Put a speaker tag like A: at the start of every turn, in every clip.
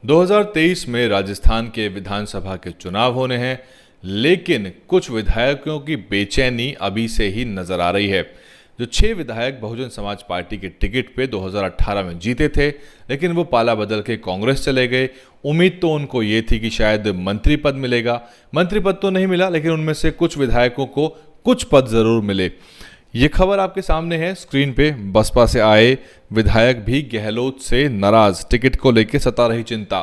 A: 2023 में राजस्थान के विधानसभा के चुनाव होने हैं, लेकिन कुछ विधायकों की बेचैनी अभी से ही नजर आ रही है। जो 6 विधायक बहुजन समाज पार्टी के टिकट पे 2018 में जीते थे, लेकिन वो पाला बदल के कांग्रेस चले गए। उम्मीद तो उनको ये थी कि शायद मंत्री पद मिलेगा। मंत्री पद तो नहीं मिला, लेकिन उनमें से कुछ विधायकों को कुछ पद जरूर मिले। ये खबर आपके सामने है स्क्रीन पे। बसपा से आए विधायक भी गहलोत से नाराज, टिकट को लेकर सता रही चिंता।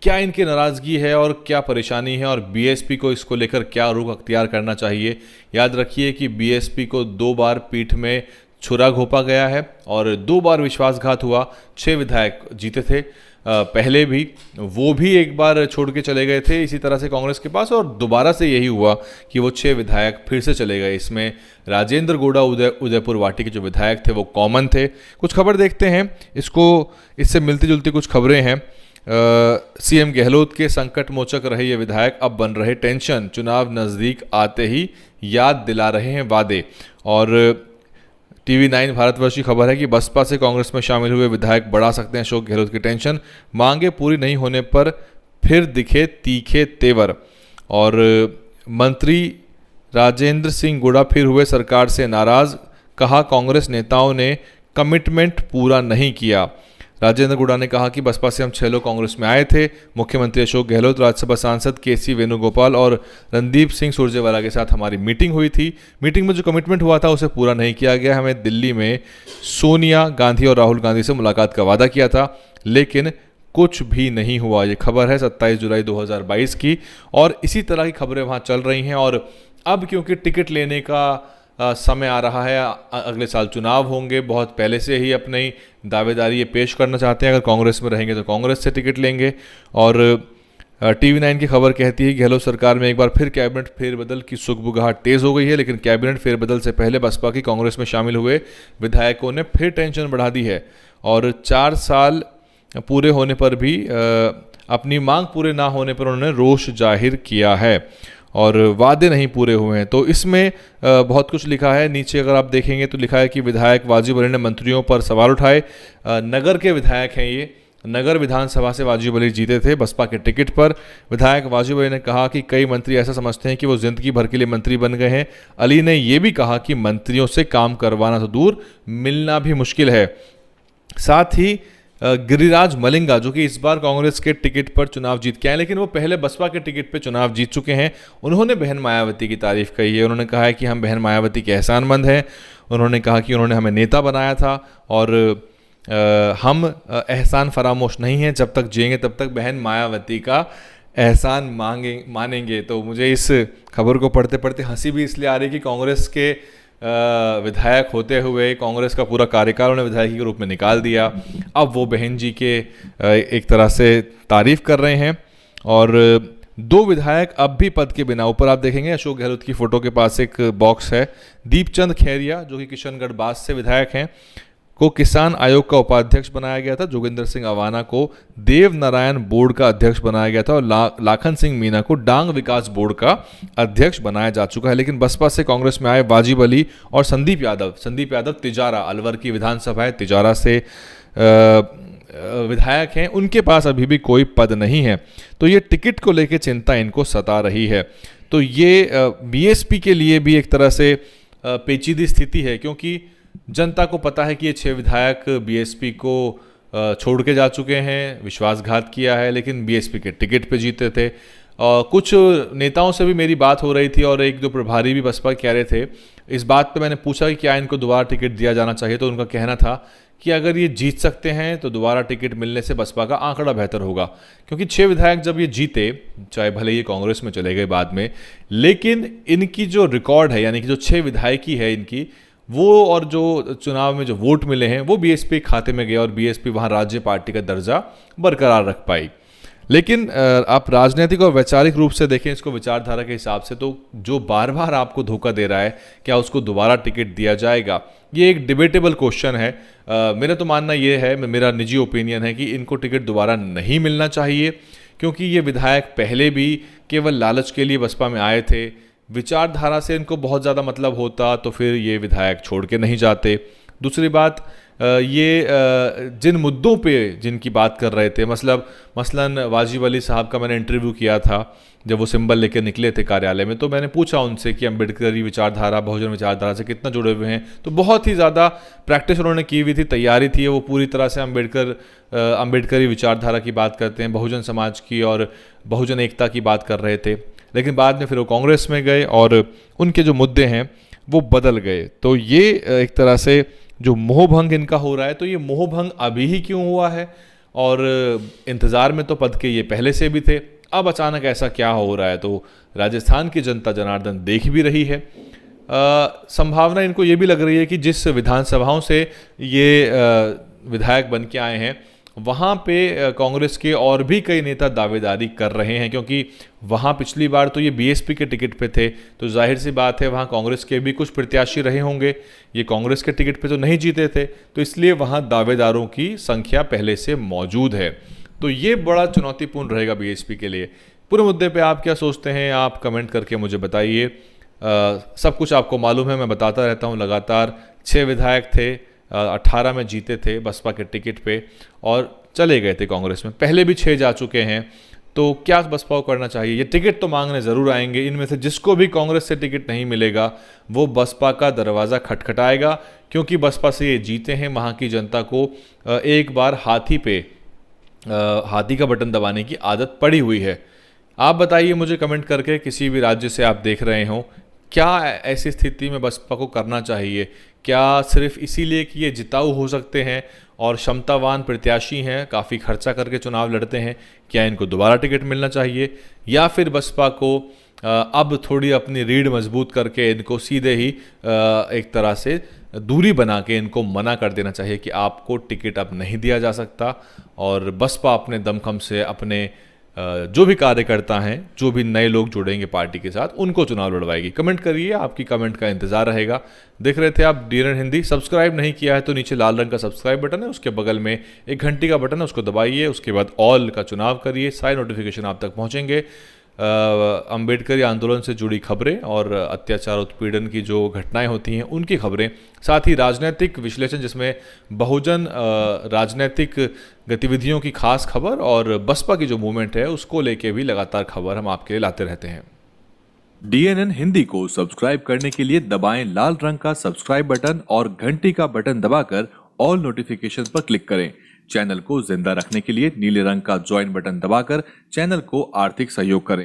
A: क्या इनकी नाराजगी है और क्या परेशानी है, और बीएसपी को इसको लेकर क्या रुख अख्तियार करना चाहिए। याद रखिए कि बीएसपी को 2 बार पीठ में छुरा घोंपा गया है और 2 बार विश्वासघात हुआ। 6 विधायक जीते थे पहले भी, वो भी एक बार छोड़ के चले गए थे इसी तरह से कांग्रेस के पास, और दोबारा से यही हुआ कि वो 6 विधायक फिर से चले गए। इसमें राजेंद्र गोड़ा उदयपुर वाटी के जो विधायक थे वो कॉमन थे। कुछ खबर देखते हैं, इससे मिलती जुलती कुछ खबरें हैं। सीएम गहलोत के संकट मोचक रहे ये विधायक अब बन रहे टेंशन, चुनाव नज़दीक आते ही याद दिला रहे हैं वादे। और TV9 भारतवर्ष की खबर है कि बसपा से कांग्रेस में शामिल हुए विधायक बढ़ा सकते हैं अशोक गहलोत की टेंशन, मांगे पूरी नहीं होने पर फिर दिखे तीखे तेवर। और मंत्री राजेंद्र सिंह गुड़ा फिर हुए सरकार से नाराज, कहा कांग्रेस नेताओं ने कमिटमेंट पूरा नहीं किया। राजेंद्र गुड़ा ने कहा कि बसपा से हम 6 लोग कांग्रेस में आए थे। मुख्यमंत्री अशोक गहलोत, राज्यसभा सांसद KC वेणुगोपाल और रणदीप सिंह सुरजेवाला के साथ हमारी मीटिंग हुई थी। मीटिंग में जो कमिटमेंट हुआ था उसे पूरा नहीं किया गया। हमें दिल्ली में सोनिया गांधी और राहुल गांधी से मुलाकात का वादा किया था, लेकिन कुछ भी नहीं हुआ। ये खबर है 27 जुलाई 2022 की, और इसी तरह की खबरें वहाँ चल रही हैं। और अब क्योंकि टिकट लेने का समय आ रहा है, अगले साल चुनाव होंगे, बहुत पहले से ही अपनी दावेदारी ये पेश करना चाहते हैं। अगर कांग्रेस में रहेंगे तो कांग्रेस से टिकट लेंगे। और TV9 की खबर कहती है गहलोत सरकार में एक बार फिर कैबिनेट फेरबदल की सुगबुगाहट तेज हो गई है, लेकिन कैबिनेट फेरबदल से पहले बसपा की कांग्रेस में शामिल हुए विधायकों ने फिर टेंशन बढ़ा दी है। और 4 साल पूरे होने पर भी अपनी मांग पूरे ना होने पर उन्होंने रोष जाहिर किया है और वादे नहीं पूरे हुए हैं। तो इसमें बहुत कुछ लिखा है। नीचे अगर आप देखेंगे तो लिखा है कि विधायक वाजिब अली ने मंत्रियों पर सवाल उठाए। नगर के विधायक हैं ये, नगर विधानसभा से वाजिब अली जीते थे बसपा के टिकट पर। विधायक वाजिब अली ने कहा कि कई मंत्री ऐसा समझते हैं कि वो जिंदगी भर के लिए मंत्री बन गए हैं। अली ने ये भी कहा कि मंत्रियों से काम करवाना तो दूर, मिलना भी मुश्किल है। साथ ही गिरिराज मलिंगा, जो कि इस बार कांग्रेस के टिकट पर चुनाव जीत के आए, लेकिन वो पहले बसपा के टिकट पर चुनाव जीत चुके हैं, उन्होंने बहन मायावती की तारीफ कही है। उन्होंने कहा है कि हम बहन मायावती के एहसानमंद हैं। उन्होंने कहा कि उन्होंने हमें नेता बनाया था और हम एहसान फरामोश नहीं हैं, जब तक जिएंगे तब तक बहन मायावती का एहसान मानेंगे। तो मुझे इस खबर को पढ़ते पढ़ते हंसी भी इसलिए आ रही कि कांग्रेस के विधायक होते हुए कांग्रेस का पूरा कार्यकाल उन्हें विधायक के रूप में निकाल दिया। अब वो बहन जी के एक तरह से तारीफ कर रहे हैं। और 2 विधायक अब भी पद के बिना, ऊपर आप देखेंगे अशोक गहलोत की फोटो के पास एक बॉक्स है। दीपचंद खैरिया, जो कि किशनगढ़ बास से विधायक हैं, को किसान आयोग का उपाध्यक्ष बनाया गया था। जोगिंदर सिंह अवाना को देव नारायण बोर्ड का अध्यक्ष बनाया गया था और लाखन सिंह मीना को डांग विकास बोर्ड का अध्यक्ष बनाया जा चुका है। लेकिन बसपा से कांग्रेस में आए वाजिब अली और संदीप यादव तिजारा, अलवर की विधानसभा है, तिजारा से विधायक हैं, उनके पास अभी भी कोई पद नहीं है। तो ये टिकट को लेकर चिंता इनको सता रही है। तो ये बीएसपी के लिए भी एक तरह से पेचीदी स्थिति है, क्योंकि जनता को पता है कि ये 6 विधायक बीएसपी को छोड़ के जा चुके हैं, विश्वासघात किया है, लेकिन बीएसपी के टिकट पे जीते थे। कुछ नेताओं से भी मेरी बात हो रही थी और 1-2 प्रभारी भी बसपा कह रहे थे। इस बात पे मैंने पूछा कि क्या इनको दोबारा टिकट दिया जाना चाहिए, तो उनका कहना था कि अगर ये जीत सकते हैं तो दोबारा टिकट मिलने से बसपा का आंकड़ा बेहतर होगा। क्योंकि 6 विधायक जब ये जीते, चाहे भले ये कांग्रेस में चले गए बाद में, लेकिन इनकी जो रिकॉर्ड है, यानी कि जो 6 विधायकी है इनकी, वो और जो चुनाव में जो वोट मिले हैं वो बीएसपी खाते में गए और बीएसपी वहाँ राज्य पार्टी का दर्जा बरकरार रख पाई। लेकिन आप राजनीतिक और वैचारिक रूप से देखें इसको विचारधारा के हिसाब से, तो जो बार बार आपको धोखा दे रहा है, क्या उसको दोबारा टिकट दिया जाएगा? ये एक डिबेटेबल क्वेश्चन है। मेरा तो मानना ये है, मेरा निजी ओपिनियन है कि इनको टिकट दोबारा नहीं मिलना चाहिए, क्योंकि ये विधायक पहले भी केवल लालच के लिए बसपा में आए थे। विचारधारा से इनको बहुत ज़्यादा मतलब होता तो फिर ये विधायक छोड़ के नहीं जाते। दूसरी बात, जिन मुद्दों पे जिनकी बात कर रहे थे, मसलन वाजिब अली साहब का मैंने इंटरव्यू किया था जब वो सिंबल लेके निकले थे कार्यालय में, तो मैंने पूछा उनसे कि अम्बेडकरी विचारधारा, बहुजन विचारधारा से कितना जुड़े हुए हैं। तो बहुत ही ज़्यादा प्रैक्टिस उन्होंने की हुई थी, तैयारी थी, वो पूरी तरह से अम्बेडकरी विचारधारा की बात करते हैं, बहुजन समाज की और बहुजन एकता की बात कर रहे थे। लेकिन बाद में फिर वो कांग्रेस में गए और उनके जो मुद्दे हैं वो बदल गए। तो ये एक तरह से जो मोहभंग इनका हो रहा है, तो ये मोहभंग अभी ही क्यों हुआ है, और इंतज़ार में तो पद के ये पहले से भी थे, अब अचानक ऐसा क्या हो रहा है, तो राजस्थान की जनता जनार्दन देख भी रही है। संभावना इनको ये भी लग रही है कि जिस विधानसभाओं से ये विधायक बन के आए हैं, वहाँ पे कांग्रेस के और भी कई नेता दावेदारी कर रहे हैं, क्योंकि वहाँ पिछली बार तो ये बीएसपी के टिकट पे थे, तो जाहिर सी बात है वहाँ कांग्रेस के भी कुछ प्रत्याशी रहे होंगे, ये कांग्रेस के टिकट पे तो नहीं जीते थे, तो इसलिए वहाँ दावेदारों की संख्या पहले से मौजूद है। तो ये बड़ा चुनौतीपूर्ण रहेगा बीएसपी के लिए। पूरे मुद्दे पे आप क्या सोचते हैं, आप कमेंट करके मुझे बताइए। सब कुछ आपको मालूम है, मैं बताता रहता हूँ लगातार। 6 विधायक थे, 18 में जीते थे बसपा के टिकट पे और चले गए थे कांग्रेस में, पहले भी 6 जा चुके हैं। तो क्या बसपा को करना चाहिए? ये टिकट तो मांगने ज़रूर आएंगे, इनमें से जिसको भी कांग्रेस से टिकट नहीं मिलेगा वो बसपा का दरवाज़ा खटखटाएगा, क्योंकि बसपा से ये जीते हैं। वहाँ की जनता को एक बार हाथी का बटन दबाने की आदत पड़ी हुई है। आप बताइए मुझे कमेंट करके, किसी भी राज्य से आप देख रहे हो, क्या ऐसी स्थिति में बसपा को करना चाहिए? क्या सिर्फ इसीलिए कि ये जिताऊ हो सकते हैं और क्षमतावान प्रत्याशी हैं, काफ़ी खर्चा करके चुनाव लड़ते हैं, क्या इनको दोबारा टिकट मिलना चाहिए? या फिर बसपा को अब थोड़ी अपनी रीढ़ मजबूत करके इनको सीधे ही एक तरह से दूरी बना के इनको मना कर देना चाहिए कि आपको टिकट अब नहीं दिया जा सकता, और बसपा अपने दमखम से अपने जो भी कार्यकर्ता हैं, जो भी नए लोग जुड़ेंगे पार्टी के साथ, उनको चुनाव लड़वाएगी? कमेंट करिए, आपकी कमेंट का इंतजार रहेगा। देख रहे थे आप DNN हिंदी। सब्सक्राइब नहीं किया है तो नीचे लाल रंग का सब्सक्राइब बटन है, उसके बगल में एक घंटी का बटन है, उसको दबाइए, उसके बाद ऑल का चुनाव करिए, सारे नोटिफिकेशन आप तक पहुंचेंगे। अम्बेडकरी आंदोलन से जुड़ी खबरें और अत्याचार उत्पीड़न की जो घटनाएं होती हैं उनकी खबरें, साथ ही राजनीतिक विश्लेषण जिसमें बहुजन राजनीतिक गतिविधियों की खास खबर और बसपा की जो मूवमेंट है उसको लेके भी लगातार खबर हम आपके लिए लाते रहते हैं।
B: DNN हिंदी को सब्सक्राइब करने के लिए दबाएं लाल रंग का सब्सक्राइब बटन और घंटी का बटन दबाकर ऑल नोटिफिकेशन पर क्लिक करें। चैनल को जिंदा रखने के लिए नीले रंग का ज्वाइन बटन दबाकर चैनल को आर्थिक सहयोग करें।